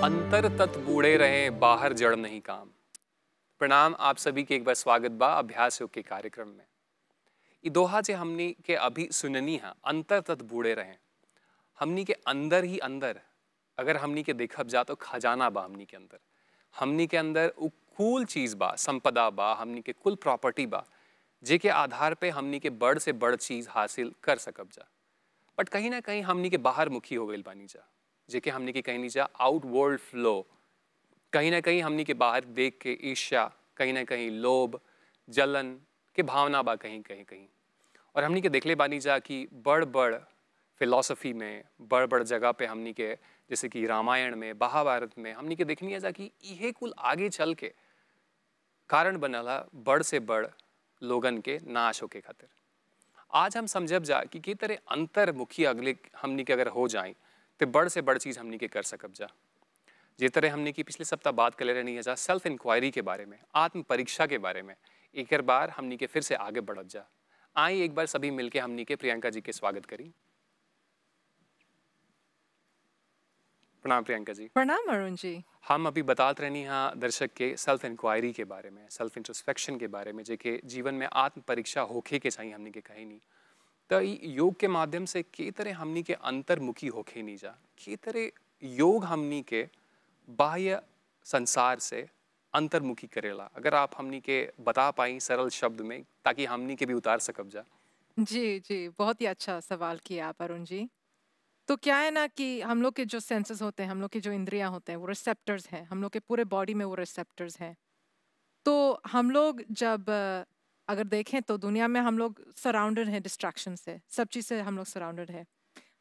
अंतर तत बूढ़े रहें, बाहर जड़ नहीं काम। प्रणाम आप सभी के एक बार स्वागत बा अभ्यास योग के कार्यक्रम में। ई दोहा जे हमनी के अभी सुननी है, अंतर तत बूढ़े रहें। हमनी के अंदर ही अंदर अगर हमनी के देखब जा तो खजाना बा हमनी के अंदर। हमनी के अंदर उ कुल चीज बा, संपदा बा, हमनी के कुल प्रॉपर्टी बा, जेके आधार पे हमनी के बड़ से बड़ चीज हासिल कर सकब जा। बट कहीं ना कहीं हमनी के बाहर मुखी हो गई बानी जा, जेके हमनी के कहीं जा आउटवर्ल्ड फ्लो। कहीं ना कहीं हमनी के बाहर देख के ईर्ष्या, कहीं ना कहीं लोभ, जलन के भावना बा कहीं कहीं कहीं। और हमनी के देखले बानी जा कि बड़ बड़ फिलॉसफी में, बड़ बड़ जगह पे हमनी के जैसे कि रामायण में, महाभारत में हमनी के देखनी है जा कि इहे कुल आगे चल के कारण बनला बड़ से बड़ लोगन के नाश होके खातिर। आज हम समझब जा कि के तरह अंतर्मुखी अगले हमनी के अगर हो जाए तो बड़ से बड़ चीज हमनी के कर सकब जा। जे तरह हमने की पिछले सप्ताह बात कर ले रही है जा सेल्फ इंक्वायरी के बारे में, आत्म परीक्षा के बारे में, एक बार हमनी के फिर से आगे बढ़त जा। आई एक बार सभी मिलके हमनी के प्रियंका जी के स्वागत करी। प्रणाम प्रियंका जी। प्रणाम अरुण जी। हम अभी बतात रहनी हाँ दर्शक के सेल्फ इंक्वायरी के बारे में, सेल्फ इंट्रोस्पेक्शन के बारे में, जेके जीवन में आत्म परीक्षा होखे के चाहिए हमनी के कहीं नहीं। तो योग के माध्यम से के तरह हमनी के अंतर्मुखी होखे नहीं जा, के तरह योग हमनी के बाह्य संसार से अंतर्मुखी करेला। अगर आप हमनी के बता पाई सरल शब्द में ताकि हमनी के भी उतार सकब जा। जी, बहुत ही अच्छा सवाल किया आप अरुण जी। तो क्या है ना कि हम लोग के जो सेंसेस होते हैं, हम लोग के जो इंद्रियां होते हैं, वो रिसेप्टर्स हैं। हम लोग के पूरे बॉडी में वो रिसेप्टर्स हैं। तो हम लोग जब अगर देखें तो दुनिया में हम लोग सराउंडेड हैं डिस्ट्रैक्शन से, सब चीज़ से हम लोग सराउंडेड हैं।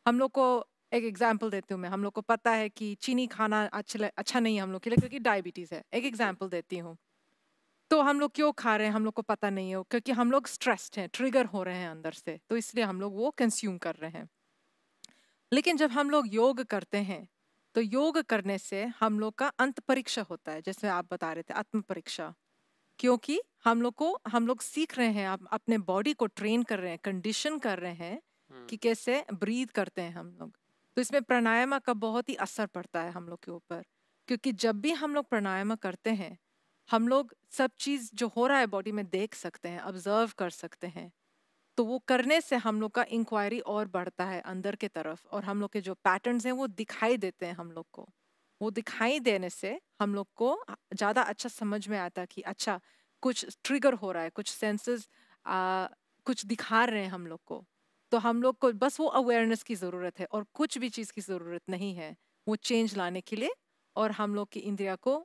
हम लोग को एक एग्जांपल देती हूँ मैं। हम लोग को पता है कि चीनी खाना अच्छा नहीं है हम लोग के लिए, क्योंकि डायबिटीज़ है। एक एग्जांपल देती हूँ। तो हम लोग क्यों खा रहे हैं हम लोग को पता नहीं हो, क्योंकि हम लोग स्ट्रेस्ड हैं, ट्रिगर हो रहे हैं अंदर से, तो इसलिए हम लोग वो कंज्यूम कर रहे हैं। लेकिन जब हम लोग योग करते हैं तो योग करने से हम लोग का अंत परीक्षा होता है, जैसे आप बता रहे थे आत्म परीक्षा। क्योंकि हम लोग सीख रहे हैं, अपने बॉडी को ट्रेन कर रहे हैं, कंडीशन कर रहे हैं कि कैसे ब्रीथ करते हैं हम लोग। तो इसमें प्राणायाम का बहुत ही असर पड़ता है हम लोग के ऊपर, क्योंकि जब भी हम लोग प्राणायाम करते हैं हम लोग सब चीज़ जो हो रहा है बॉडी में देख सकते हैं, ऑब्जर्व कर सकते हैं। तो वो करने से हम लोग का इंक्वायरी और बढ़ता है अंदर के तरफ, और हम लोग के जो पैटर्न्स हैं वो दिखाई देते हैं हम लोग को। वो दिखाई देने से हम लोग को ज़्यादा अच्छा समझ में आता है कि अच्छा कुछ ट्रिगर हो रहा है, कुछ सेंसेस कुछ दिखा रहे हैं हम लोग को। तो हम लोग को बस वो अवेयरनेस की ज़रूरत है और कुछ भी चीज़ की ज़रूरत नहीं है वो चेंज लाने के लिए और हम लोग की इंद्रिया को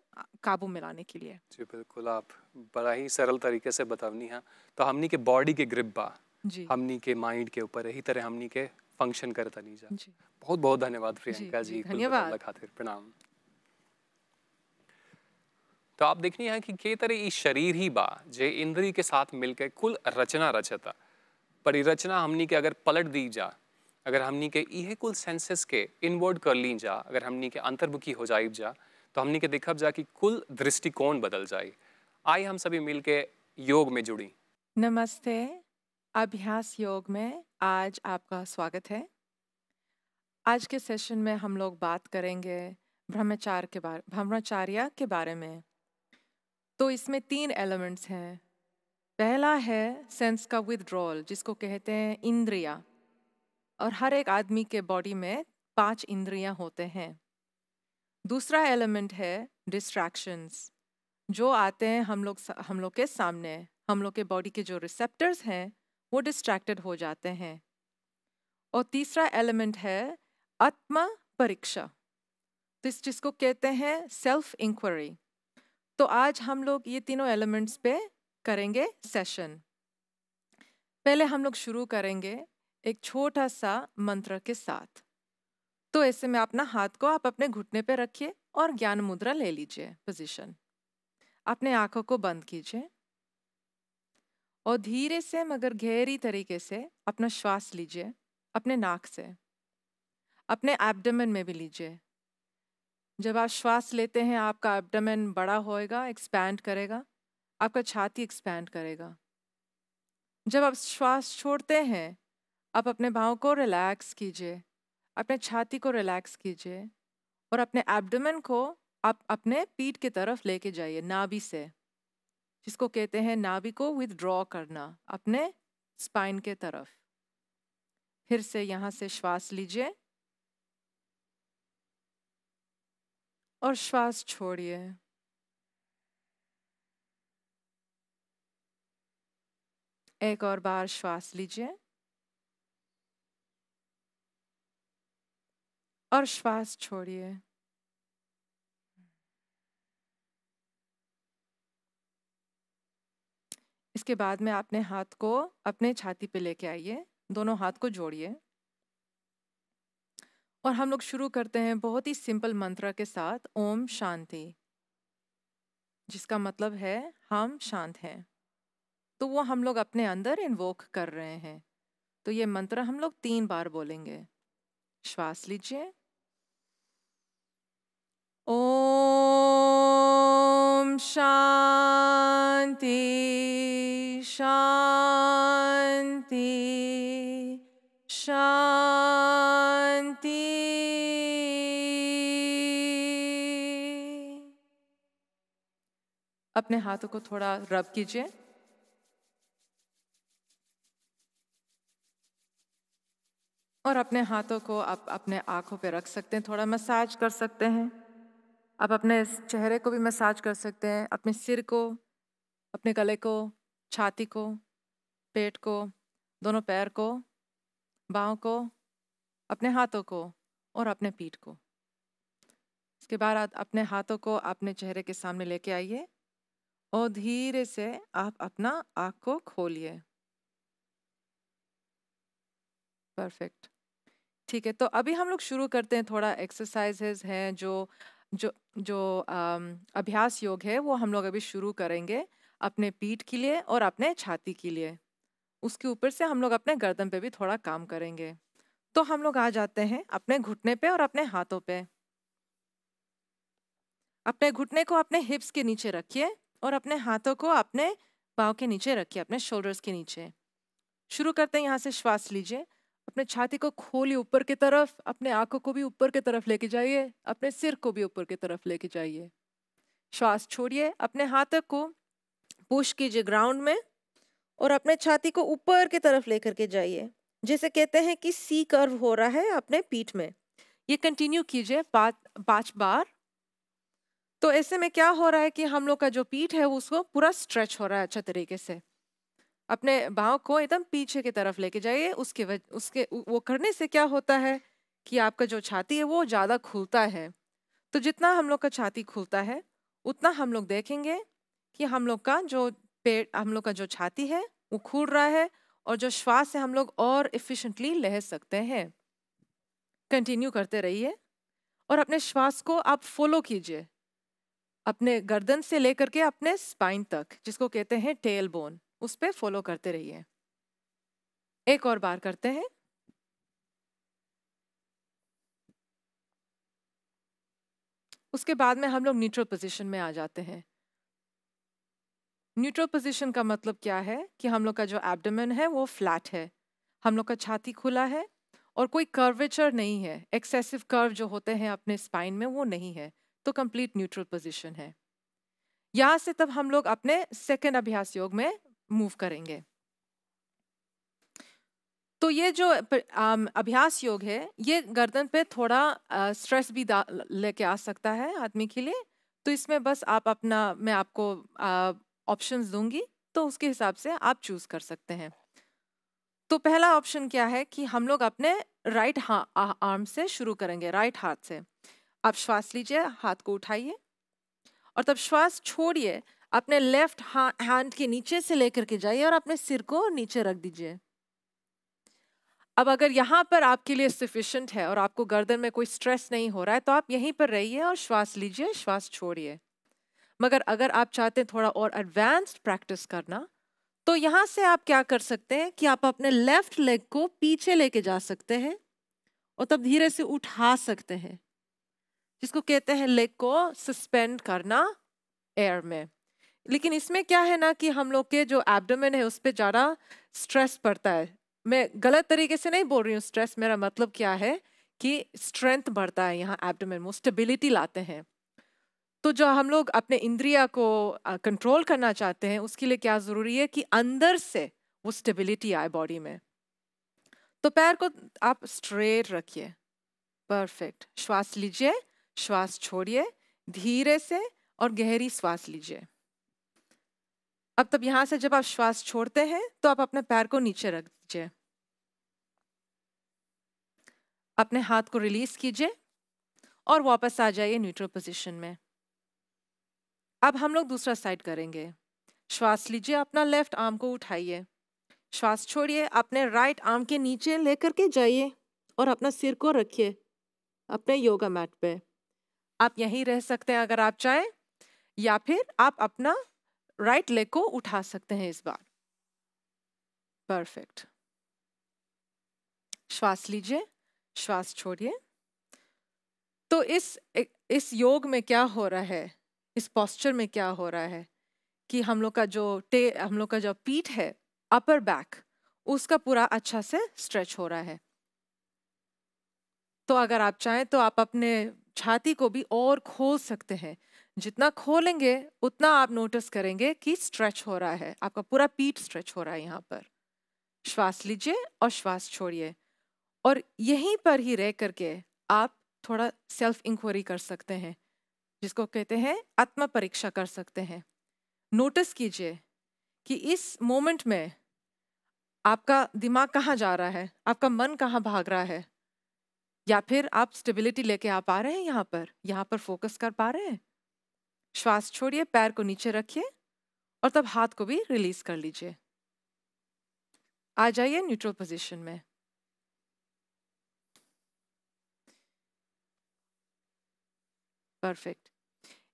काबू में लाने के लिए। जी बिल्कुल, आप बड़ा ही सरल तरीके से बतावनी है। तो हमनी के बॉडी के ग्रिप बा, जी हमनी के माइंड के ऊपर यही तरह हमनी के फंक्शन करता नहीं जा। जी बहुत बहुत धन्यवाद जी प्रियंका जी जी कुल बतौला धन्यवाद। खातिर। प्रणाम। तो आप देखनी है कि के तरह ई शरीर ही बा जे इंद्री के साथ मिलकर कुल रचना रचता। पर ई रचना हमनी के अगर पलट दी जा, अगर हमनी के इहे कुल सेंसेस के इनवर्ड कर ली जा, अगर हमनी के अंतर्मुखी हो जाइब जा, तो हमनी के देखब जा कि कुल दृष्टिकोण बदल जाए। आई हम सभी मिल के योग में जुड़ी। नमस्ते। अभ्यास योग में आज आपका स्वागत है। आज के सेशन में हम लोग बात करेंगे ब्रह्मचर्य के बारे में। तो इसमें 3 एलिमेंट्स हैं। पहला है सेंस का विथड्रॉल, जिसको कहते हैं इंद्रिया। और हर एक आदमी के बॉडी में 5 इंद्रियां होते हैं। दूसरा एलिमेंट है डिस्ट्रैक्शंस, जो आते हैं हम लोग के सामने। हम लोग के बॉडी के जो रिसेप्टर्स हैं वो डिस्ट्रैक्टेड हो जाते हैं। और तीसरा एलिमेंट है आत्म परीक्षा, तो इस जिसको कहते हैं सेल्फ इंक्वायरी। तो आज हम लोग ये तीनों एलिमेंट्स पे करेंगे सेशन। पहले हम लोग शुरू करेंगे एक छोटा सा मंत्र के साथ। तो ऐसे में अपना हाथ को आप अपने घुटने पे रखिए और ज्ञान मुद्रा ले लीजिए पोजीशन। अपने आंखों को बंद कीजिए और धीरे से मगर गहरी तरीके से अपना श्वास लीजिए। अपने नाक से, अपने एब्डोमेन में भी लीजिए। जब आप श्वास लेते हैं आपका एब्डोमेन बड़ा होएगा, एक्सपैंड करेगा, आपका छाती एक्सपैंड करेगा। जब आप श्वास छोड़ते हैं आप अपने बाहों को रिलैक्स कीजिए, अपने छाती को रिलैक्स कीजिए और अपने एब्डोमेन को आप अपने पीठ की तरफ लेके जाइए नाभि से, जिसको कहते हैं नाभि को विथड्रॉ करना अपने स्पाइन के तरफ। फिर से यहाँ से श्वास लीजिए और श्वास छोड़िए। एक और बार श्वास लीजिए और श्वास छोड़िए। इसके बाद में अपने हाथ को अपने छाती पे लेके आइए, दोनों हाथ को जोड़िए और हम लोग शुरू करते हैं बहुत ही सिंपल मंत्र के साथ, ओम शांति, जिसका मतलब है हम शांत हैं। तो वो हम लोग अपने अंदर इन्वोक कर रहे हैं। तो ये मंत्र हम लोग 3 बार बोलेंगे। श्वास लीजिए, ओम शांति शांति शांति। अपने हाथों को थोड़ा रब कीजिए और अपने हाथों को आप अपने आंखों पे रख सकते हैं, थोड़ा मसाज कर सकते हैं। आप अपने चेहरे को भी मसाज कर सकते हैं, अपने सिर को, अपने गले को, छाती को, पेट को, दोनों पैर को, बाहों को, अपने हाथों को और अपने पीठ को। इसके बाद आप अपने हाथों को अपने चेहरे के सामने लेके आइए और धीरे से आप अपना आँख को खोलिए। परफेक्ट, ठीक है। तो अभी हम लोग शुरू करते हैं। थोड़ा एक्सरसाइजेज हैं जो जो जो अभ्यास योग है वो हम लोग अभी शुरू करेंगे अपने पीठ के लिए और अपने छाती के लिए। उसके ऊपर से हम लोग अपने गर्दन पे भी थोड़ा काम करेंगे। तो हम लोग आ जाते हैं अपने घुटने पे और अपने हाथों पे। अपने घुटने को अपने हिप्स के नीचे रखिए और अपने हाथों को अपने पाँव के नीचे रखिए, अपने शोल्डर्स के नीचे। शुरू करते हैं, यहाँ से श्वास लीजिए, अपने छाती को खोलिए ऊपर की तरफ, अपने आंखों को भी ऊपर की तरफ लेके जाइए, अपने सिर को भी ऊपर की तरफ लेके जाइए। श्वास छोड़िए, अपने हाथों को पुश कीजिए ग्राउंड में और अपने छाती को ऊपर की तरफ लेकर के जाइए, जैसे कहते हैं कि सी कर्व हो रहा है अपने पीठ में। ये कंटिन्यू कीजिए 5 बार। तो ऐसे में क्या हो रहा है कि हम लोग का जो पीठ है उसको पूरा स्ट्रेच हो रहा है अच्छा तरीके से। अपने बाहों को एकदम पीछे की तरफ लेके जाइए। उसके वो करने से क्या होता है कि आपका जो छाती है वो ज़्यादा खुलता है। तो जितना हम लोग का छाती खुलता है उतना हम लोग देखेंगे कि हम लोग का जो पेट, हम लोग का जो छाती है वो खुल रहा है और जो श्वास है हम लोग और एफिशिएंटली ले सकते हैं। कंटिन्यू करते रहिए और अपने श्वास को आप फॉलो कीजिए अपने गर्दन से लेकर के अपने स्पाइन तक, जिसको कहते हैं टेल बोन, उस पे फॉलो करते रहिए। एक और बार करते हैं। उसके बाद में हम लोग न्यूट्रल पोजीशन में आ जाते हैं। न्यूट्रल पोजीशन का मतलब क्या है कि हम लोग का जो एब्डोमेन है वो फ्लैट है, हम लोग का छाती खुला है और कोई कर्वेचर नहीं है। एक्सेसिव कर्व जो होते हैं अपने स्पाइन में वो नहीं है। तो कंप्लीट न्यूट्रल पोजीशन है। यहाँ से तब हम लोग अपने सेकंड अभ्यास योग में मूव करेंगे। तो ये जो अभ्यास योग है ये गर्दन पे थोड़ा स्ट्रेस भी लेके आ सकता है आदमी के लिए। तो इसमें बस आप अपना, मैं आपको ऑप्शंस दूंगी तो उसके हिसाब से आप चूज कर सकते हैं। तो पहला ऑप्शन क्या है कि हम लोग अपने राइट आर्म से शुरू करेंगे, राइट हाथ से। आप श्वास लीजिए, हाथ को उठाइए और तब श्वास छोड़िए, अपने लेफ्ट हैंड के नीचे से लेकर के जाइए और अपने सिर को नीचे रख दीजिए। अब अगर यहाँ पर आपके लिए सफिशिएंट है और आपको गर्दन में कोई स्ट्रेस नहीं हो रहा है तो आप यहीं पर रहिए और श्वास लीजिए, श्वास छोड़िए। मगर अगर आप चाहते हैं थोड़ा और एडवांस्ड प्रैक्टिस करना तो यहाँ से आप क्या कर सकते हैं कि आप अपने लेफ्ट लेग को पीछे लेके जा सकते हैं और तब धीरे से उठा सकते हैं, जिसको कहते हैं लेग को सस्पेंड करना एयर में। लेकिन इसमें क्या है ना कि हम लोग के जो एब्डोमेन है उस पर ज़्यादा स्ट्रेस पड़ता है। मैं गलत तरीके से नहीं बोल रही हूँ स्ट्रेस, मेरा मतलब क्या है कि स्ट्रेंथ बढ़ता है, यहाँ एब्डोमेन में स्टेबिलिटी लाते हैं। तो जो हम लोग अपने इंद्रिया को कंट्रोल करना चाहते हैं, उसके लिए क्या ज़रूरी है कि अंदर से वो स्टेबिलिटी आए बॉडी में। तो पैर को आप स्ट्रेट रखिए, परफेक्ट। श्वास लीजिए, श्वास छोड़िए, धीरे से और गहरी श्वास लीजिए। अब तब यहाँ से जब आप श्वास छोड़ते हैं तो आप अपने पैर को नीचे रख दीजिए, अपने हाथ को रिलीज कीजिए और वापस आ जाइए न्यूट्रल पोजीशन में। अब हम लोग दूसरा साइड करेंगे। श्वास लीजिए, अपना लेफ्ट आर्म को उठाइए, श्वास छोड़िए, अपने राइट आर्म के नीचे लेकर के जाइए और अपना सिर को रखिए अपने योगा मैट पे। आप यहीं रह सकते हैं अगर आप चाहें, या फिर आप अपना राइट लेग को उठा सकते हैं इस बार। परफेक्ट। श्वास लीजिए, श्वास छोड़िए। तो इस योग में क्या हो रहा है, इस पोस्चर में क्या हो रहा है कि हम लोग का जो पीठ है, अपर बैक, उसका पूरा अच्छा से स्ट्रेच हो रहा है। तो अगर आप चाहें तो आप अपने छाती को भी और खोल सकते हैं। जितना खोलेंगे उतना आप नोटिस करेंगे कि स्ट्रेच हो रहा है, आपका पूरा पीठ स्ट्रेच हो रहा है यहाँ पर। श्वास लीजिए और श्वास छोड़िए, और यहीं पर ही रह करके आप थोड़ा सेल्फ इंक्वायरी कर सकते हैं, जिसको कहते हैं आत्म परीक्षा कर सकते हैं। नोटिस कीजिए कि इस मोमेंट में आपका दिमाग कहाँ जा रहा है, आपका मन कहाँ भाग रहा है, या फिर आप स्टेबिलिटी लेके आ पा रहे हैं, यहाँ पर फोकस कर पा रहे हैं। श्वास छोड़िए, पैर को नीचे रखिए और तब हाथ को भी रिलीज कर लीजिए। आ जाइए न्यूट्रल पोजीशन में। परफेक्ट।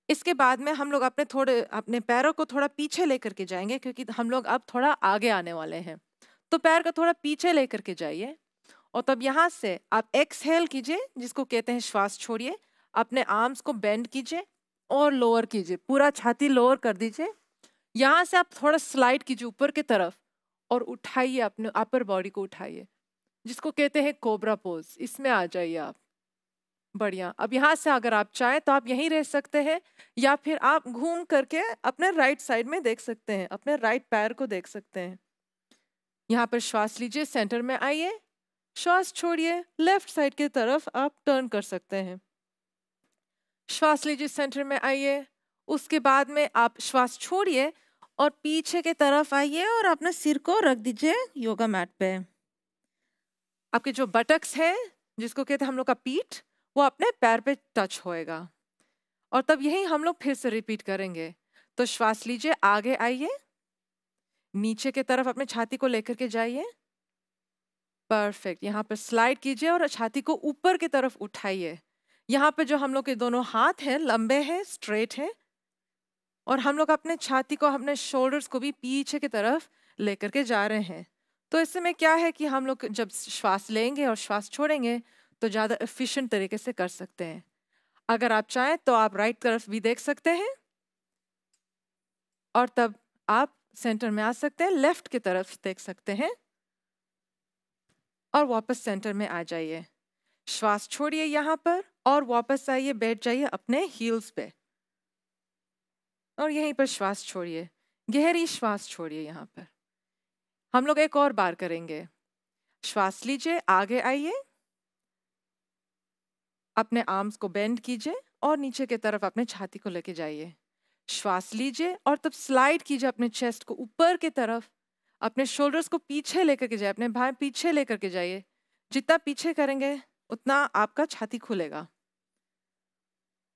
इसके बाद में हम लोग अपने पैरों को थोड़ा पीछे लेकर के जाएंगे, क्योंकि हम लोग अब थोड़ा आगे आने वाले हैं। तो पैर को थोड़ा पीछे लेकर के जाइए और तब यहाँ से आप एक्सहेल कीजिए, जिसको कहते हैं श्वास छोड़िए। अपने आर्म्स को बेंड कीजिए और लोअर कीजिए, पूरा छाती लोअर कर दीजिए। यहाँ से आप थोड़ा स्लाइड कीजिए ऊपर की तरफ और उठाइए, अपने अपर बॉडी को उठाइए, जिसको कहते हैं कोबरा पोज। इसमें आ जाइए आप। बढ़िया। अब यहाँ से अगर आप चाहें तो आप यहीं रह सकते हैं, या फिर आप घूम करके अपने राइट साइड में देख सकते हैं, अपने राइट पैर को देख सकते हैं। यहाँ पर श्वास लीजिए, सेंटर में आइए, श्वास छोड़िए, लेफ्ट साइड की तरफ आप टर्न कर सकते हैं। श्वास लीजिए, सेंटर में आइए, उसके बाद में आप श्वास छोड़िए और पीछे की तरफ आइए और अपने सिर को रख दीजिए योगा मैट पे। आपके जो बटक्स है, जिसको कहते हैं हम लोग का पीठ, वो अपने पैर पे टच होएगा। और तब यही हम लोग फिर से रिपीट करेंगे। तो श्वास लीजिए, आगे आइए, नीचे की तरफ अपने छाती को लेकर के जाइए। परफेक्ट। यहाँ पर स्लाइड कीजिए और छाती को ऊपर की तरफ उठाइए। यहाँ पे जो हम लोग के दोनों हाथ हैं लंबे हैं, स्ट्रेट हैं, और हम लोग अपने छाती को, अपने शोल्डर्स को भी पीछे की तरफ लेकर के जा रहे हैं। तो इससे में क्या है कि हम लोग जब श्वास लेंगे और श्वास छोड़ेंगे तो ज़्यादा एफिशिएंट तरीके से कर सकते हैं। अगर आप चाहें तो आप राइट तरफ भी देख सकते हैं और तब आप सेंटर में आ सकते हैं, लेफ्ट की तरफ देख सकते हैं और वापस सेंटर में आ जाइए। श्वास छोड़िए यहाँ पर और वापस आइए, बैठ जाइए अपने हील्स पे और यहीं पर श्वास छोड़िए, गहरी श्वास छोड़िए। यहाँ पर हम लोग एक और बार करेंगे। श्वास लीजिए, आगे आइए, अपने आर्म्स को बेंड कीजिए और नीचे की तरफ अपने छाती को लेके जाइए। श्वास लीजिए और तब स्लाइड कीजिए अपने चेस्ट को ऊपर की तरफ, अपने शोल्डर्स को पीछे लेकर के जाइए, अपने भाई पीछे लेकर के जाइए। जितना पीछे करेंगे उतना आपका छाती खुलेगा।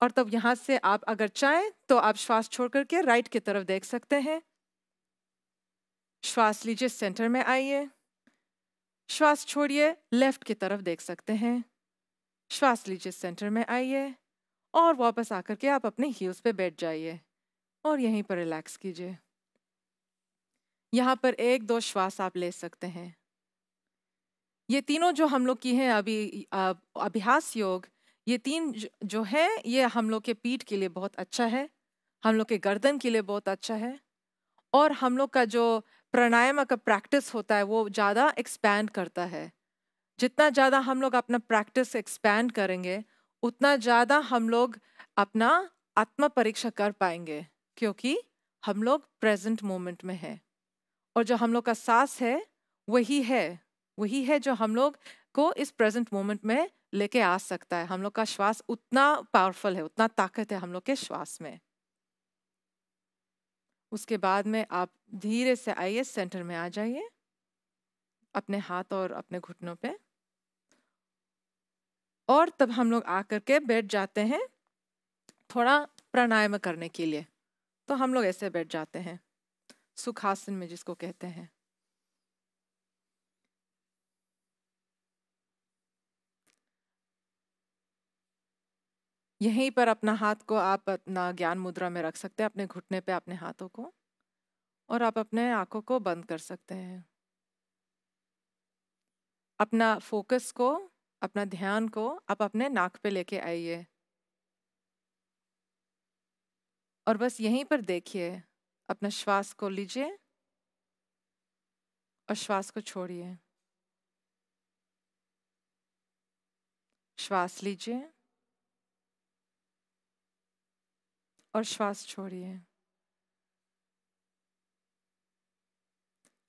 और तब यहाँ से आप अगर चाहें तो आप श्वास छोड़ करके राइट की तरफ देख सकते हैं। श्वास लीजिए, सेंटर में आइए, श्वास छोड़िए, लेफ्ट की तरफ देख सकते हैं। श्वास लीजिए, सेंटर में आइए और वापस आकर के आप अपने हील्स पे बैठ जाइए और यहीं पर रिलैक्स कीजिए। यहाँ पर 1-2 श्वास आप ले सकते हैं। ये तीनों जो हम लोग की हैं अभी अभ्यास योग, ये 3 जो है ये हम लोग के पीठ के लिए बहुत अच्छा है, हम लोग के गर्दन के लिए बहुत अच्छा है, और हम लोग का जो प्राणायाम का प्रैक्टिस होता है वो ज़्यादा एक्सपैंड करता है। जितना ज़्यादा हम लोग अपना प्रैक्टिस एक्सपैंड करेंगे, उतना ज़्यादा हम लोग अपना आत्म परीक्षा कर पाएंगे, क्योंकि हम लोग प्रेजेंट मोमेंट में हैं। और जो हम लोग का सांस है वही है जो हम लोग को इस प्रेजेंट मोमेंट में लेके आ सकता है। हम लोग का श्वास उतना पावरफुल है, उतना ताकत है हम लोग के श्वास में। उसके बाद में आप धीरे से आइए, सेंटर में आ जाइए, अपने हाथ और अपने घुटनों पे, और तब हम लोग आकर के बैठ जाते हैं थोड़ा प्राणायाम करने के लिए। तो हम लोग ऐसे बैठ जाते हैं, सुखासन में जिसको कहते हैं। यहीं पर अपना हाथ को आप अपना ज्ञान मुद्रा में रख सकते हैं, अपने घुटने पे अपने हाथों को, और आप अपने आंखों को बंद कर सकते हैं। अपना फोकस को, अपना ध्यान को आप अपने नाक पे लेके आइए, और बस यहीं पर देखिए। अपना श्वास को लीजिए और श्वास को छोड़िए। श्वास लीजिए और श्वास छोड़िए।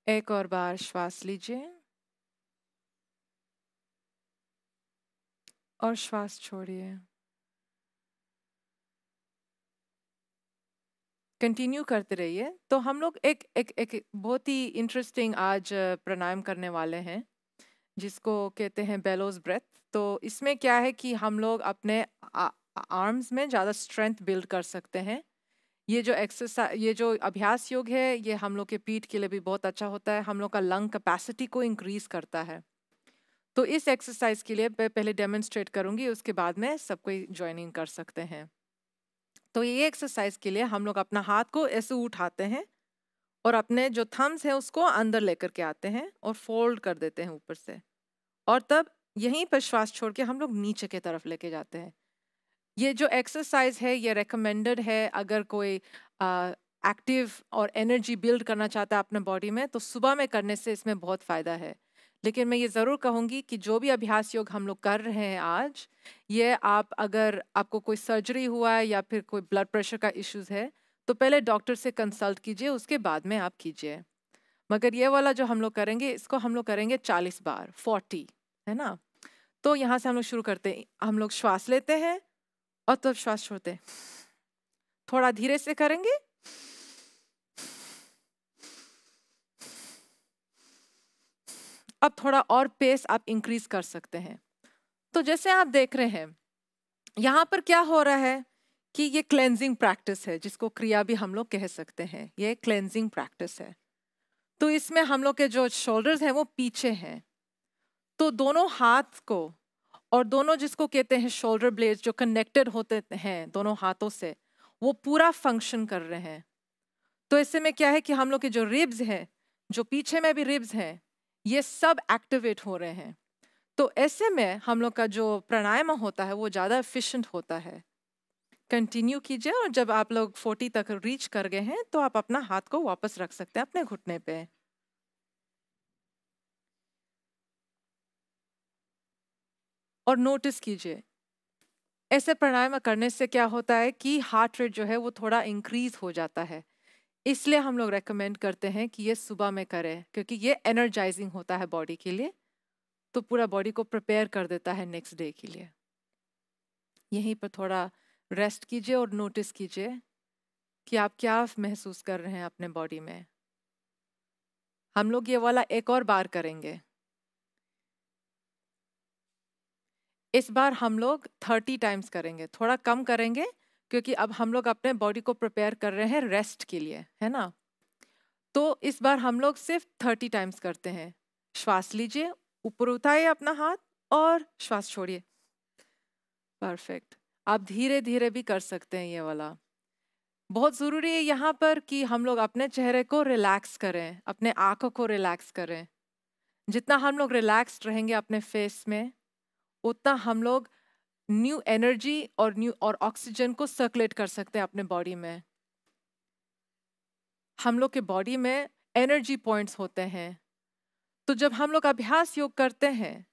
एक और बार श्वास लीजिए और श्वास छोड़िए। कंटिन्यू करते रहिए। तो हम लोग एक एक एक बहुत ही इंटरेस्टिंग आज प्राणायाम करने वाले हैं, जिसको कहते हैं बेलोज ब्रेथ। तो इसमें क्या है कि हम लोग अपने आर्म्स में ज़्यादा स्ट्रेंथ बिल्ड कर सकते हैं। ये जो एक्सरसाइज, ये जो अभ्यास योग है, ये हम लोग के पीठ के लिए भी बहुत अच्छा होता है। हम लोग का लंग कैपेसिटी को इंक्रीज करता है। तो इस एक्सरसाइज के लिए मैं पहले डेमोन्स्ट्रेट करूंगी, उसके बाद में सब कोई ज्वाइनिंग कर सकते हैं। तो ये एक्सरसाइज के लिए हम लोग अपना हाथ को ऐसे उठाते हैं और अपने जो थम्स है उसको अंदर लेकर के आते हैं और फोल्ड कर देते हैं ऊपर से, और तब यहीं पर श्वास छोड़ के हम लोग नीचे की तरफ लेके जाते हैं। ये जो एक्सरसाइज है ये रेकमेंडेड है अगर कोई एक्टिव और एनर्जी बिल्ड करना चाहता है अपने बॉडी में, तो सुबह में करने से इसमें बहुत फ़ायदा है। लेकिन मैं ये ज़रूर कहूँगी कि जो भी अभ्यास योग हम लोग कर रहे हैं आज, ये आप अगर आपको कोई सर्जरी हुआ है या फिर कोई ब्लड प्रेशर का इश्यूज़ है, तो पहले डॉक्टर से कंसल्ट कीजिए, उसके बाद में आप कीजिए। मगर ये वाला जो हम लोग करेंगे, इसको हम लोग करेंगे 40 बार, 40, है ना। तो यहाँ से हम लोग शुरू करते हैं। हम लोग श्वास लेते हैं और तब श्वास छोड़ते हैं। थोड़ा धीरे से करेंगे। अब थोड़ा और पेस आप इंक्रीज कर सकते हैं। तो जैसे आप देख रहे हैं यहाँ पर क्या हो रहा है कि ये क्लेंजिंग प्रैक्टिस है, जिसको क्रिया भी हम लोग कह सकते हैं। ये क्लेंजिंग प्रैक्टिस है। तो इसमें हम लोग के जो शोल्डर्स हैं वो पीछे हैं, तो दोनों हाथ को और दोनों जिसको कहते हैं शोल्डर ब्लेड्स जो कनेक्टेड होते हैं दोनों हाथों से, वो पूरा फंक्शन कर रहे हैं। तो इससे में क्या है कि हम लोग के जो रिब्स हैं, जो पीछे में भी रिब्स हैं, ये सब एक्टिवेट हो रहे हैं। तो ऐसे में हम लोग का जो प्राणायाम होता है वो ज़्यादा एफिशिएंट होता है। कंटिन्यू कीजिए, और जब आप लोग 40 तक रीच कर गए हैं तो आप अपना हाथ को वापस रख सकते हैं अपने घुटने पे। और नोटिस कीजिए, ऐसे प्राणायाम करने से क्या होता है कि हार्ट रेट जो है वो थोड़ा इंक्रीज हो जाता है। इसलिए हम लोग रेकमेंड करते हैं कि ये सुबह में करें, क्योंकि ये एनर्जाइजिंग होता है बॉडी के लिए, तो पूरा बॉडी को प्रिपेयर कर देता है नेक्स्ट डे के लिए। यहीं पर थोड़ा रेस्ट कीजिए और नोटिस कीजिए कि आप क्या महसूस कर रहे हैं अपने बॉडी में। हम लोग ये वाला एक और बार करेंगे। इस बार हम लोग 30 टाइम्स करेंगे, थोड़ा कम करेंगे, क्योंकि अब हम लोग अपने बॉडी को प्रिपेयर कर रहे हैं रेस्ट के लिए, है ना। तो इस बार हम लोग सिर्फ 30 टाइम्स करते हैं। श्वास लीजिए, ऊपर उठाइए अपना हाथ और श्वास छोड़िए। परफेक्ट। आप धीरे धीरे भी कर सकते हैं ये वाला। बहुत ज़रूरी है यहाँ पर कि हम लोग अपने चेहरे को रिलैक्स करें, अपने आंखों को रिलैक्स करें। जितना हम लोग रिलैक्स्ड रहेंगे अपने फेस में, उतना हम लोग न्यू एनर्जी और ऑक्सीजन को सर्कुलेट कर सकते हैं अपने बॉडी में। हम लोग के बॉडी में एनर्जी पॉइंट्स होते हैं। तो जब हम लोग अभ्यास योग करते हैं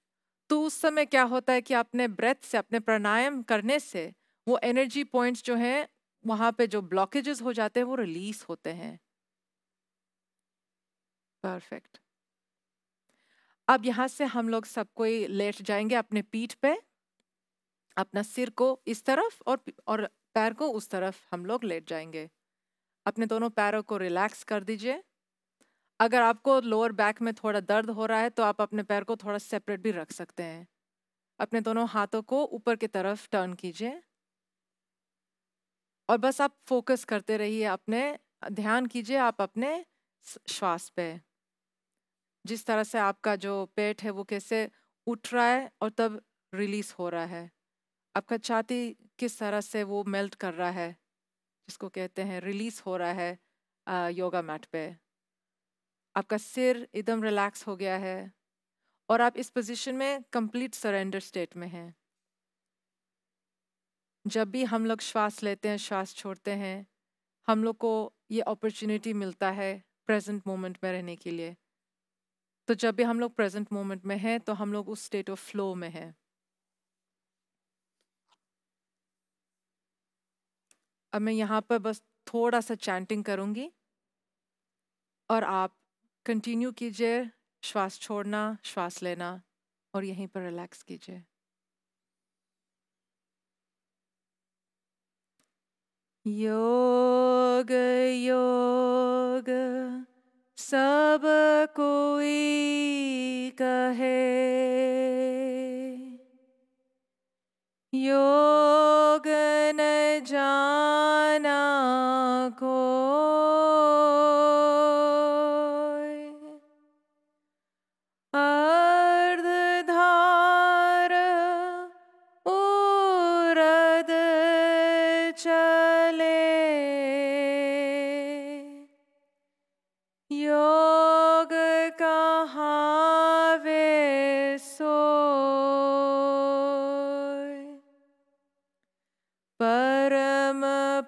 तो उस समय क्या होता है कि अपने ब्रेथ से, अपने प्राणायाम करने से वो एनर्जी पॉइंट्स जो हैं वहाँ पे जो ब्लॉकेजेस हो जाते हैं वो रिलीज होते हैं। परफेक्ट। अब यहाँ से हम लोग सब कोई लेट जाएंगे अपने पीठ पे, अपना सिर को इस तरफ और पैर को उस तरफ हम लोग लेट जाएंगे। अपने दोनों पैरों को रिलैक्स कर दीजिए। अगर आपको लोअर बैक में थोड़ा दर्द हो रहा है तो आप अपने पैर को थोड़ा सेपरेट भी रख सकते हैं। अपने दोनों हाथों को ऊपर की तरफ टर्न कीजिए और बस आप फोकस करते रहिए, अपने ध्यान कीजिए आप अपने श्वास पे। जिस तरह से आपका जो पेट है वो कैसे उठ रहा है और तब रिलीज हो रहा है। आपका छाती किस तरह से वो मेल्ट कर रहा है, जिसको कहते हैं रिलीज हो रहा है योगा मैट पे। आपका सिर एकदम रिलैक्स हो गया है और आप इस पोजीशन में कंप्लीट सरेंडर स्टेट में हैं। जब भी हम लोग श्वास लेते हैं, श्वास छोड़ते हैं, हम लोग को ये अपॉर्चुनिटी मिलता है प्रेजेंट मोमेंट में रहने के लिए। तो जब भी हम लोग प्रेजेंट मोमेंट में हैं तो हम लोग उस स्टेट ऑफ फ्लो में हैं। अब मैं यहाँ पर बस थोड़ा सा चैंटिंग करूँगी और आप कंटिन्यू कीजिए श्वास छोड़ना, श्वास लेना और यहीं पर रिलैक्स कीजिए। योग योग सब कोई कहे, योग न जाना कोई, अर्धधार उरद चले, योग कहावे सोय, परम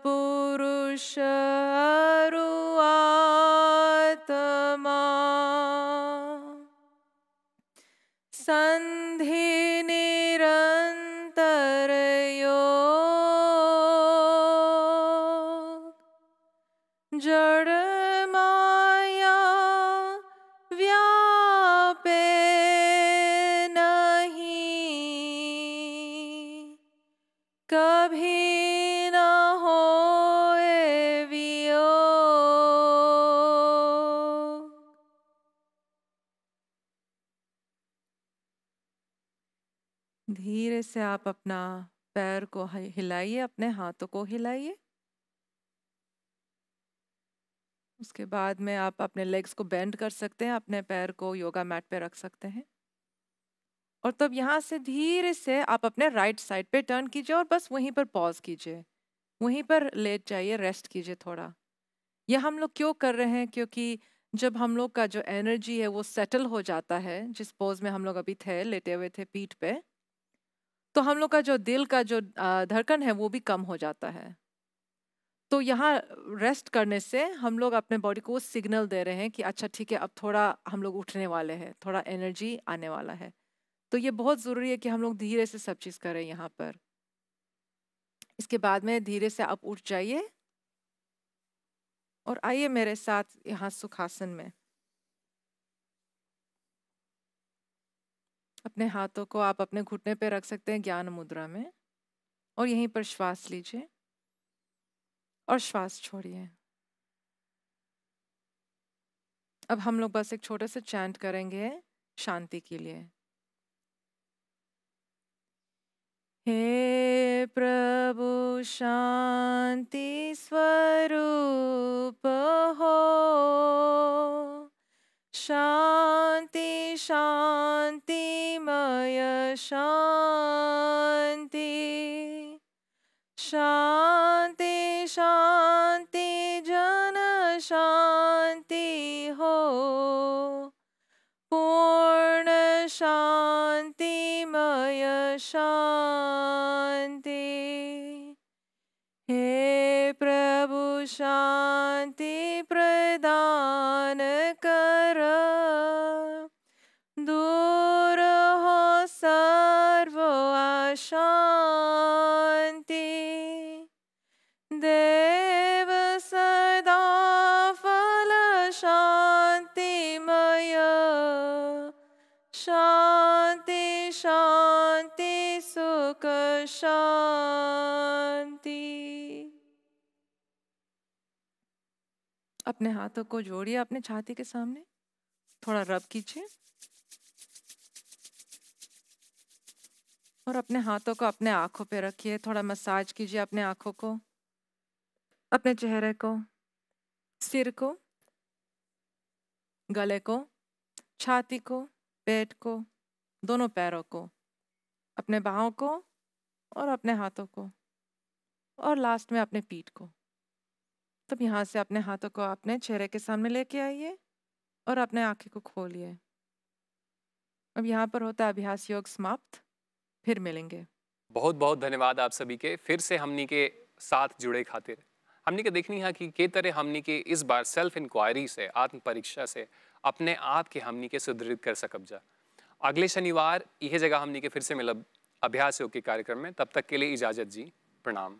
पुरुष अरु आत्मा, संधि निरंतर योग, जड़ माया व्यापे नहीं, कभी न होए वियोग। धीरे से आप अपना पैर को हिलाइए, अपने हाथों को हिलाइए। उसके बाद में आप अपने लेग्स को बेंड कर सकते हैं, अपने पैर को योगा मैट पे रख सकते हैं और तब यहाँ से धीरे से आप अपने राइट साइड पे टर्न कीजिए और बस वहीं पर पॉज कीजिए, वहीं पर लेट जाइए, रेस्ट कीजिए थोड़ा। यह हम लोग क्यों कर रहे हैं? क्योंकि जब हम लोग का जो एनर्जी है वो सेटल हो जाता है, जिस पोज में हम लोग अभी थे, लेटे हुए थे पीठ पे, तो हम लोग का जो दिल का जो धड़कन है वो भी कम हो जाता है। तो यहाँ रेस्ट करने से हम लोग अपने बॉडी को सिग्नल दे रहे हैं कि अच्छा ठीक है, अब थोड़ा हम लोग उठने वाले हैं, थोड़ा एनर्जी आने वाला है। तो ये बहुत ज़रूरी है कि हम लोग धीरे से सब चीज़ करें यहाँ पर। इसके बाद में धीरे से आप उठ जाइए और आइए मेरे साथ यहाँ सुखासन में। अपने हाथों को आप अपने घुटने पे रख सकते हैं ज्ञान मुद्रा में और यहीं पर श्वास लीजिए और श्वास छोड़िए। अब हम लोग बस एक छोटे से चैंट करेंगे शांति के लिए। हे प्रभु शांति स्वरूप हो, शांति शांतिमय शांति, शांति शांति जन शांति हो, पूर्ण शांतिमय शांति। हे प्रभु शांति प्रदान कर, दूर हो सब अपने हाथों को जोड़िए अपने छाती के सामने, थोड़ा रब कीजिए और अपने हाथों को अपने आंखों पे रखिए, थोड़ा मसाज कीजिए अपने आंखों को, अपने चेहरे को, सिर को, गले को, छाती को, पेट को, दोनों पैरों को, अपने बाहों को और अपने हाथों को, और लास्ट में अपने पीठ को। तब यहाँ से अपने हाथों को अपने चेहरे के सामने लेके आइए और अपने आंखें को खोलिए। अब यहाँ पर होता है अभ्यास योग समाप्त। फिर मिलेंगे। बहुत बहुत धन्यवाद आप सभी के फिर से हमनी के साथ जुड़े खातिर। हमनी के देखनी है कि के तरह हमनी के इस बार सेल्फ इंक्वायरी से, आत्म परीक्षा से अपने आप के हमनी के सुदृढ़ कर सकब जा। अगले शनिवार यह जगह हमनी के फिर से मिलब अभ्यास योग के कार्यक्रम में। तब तक के लिए इजाजत जी, प्रणाम।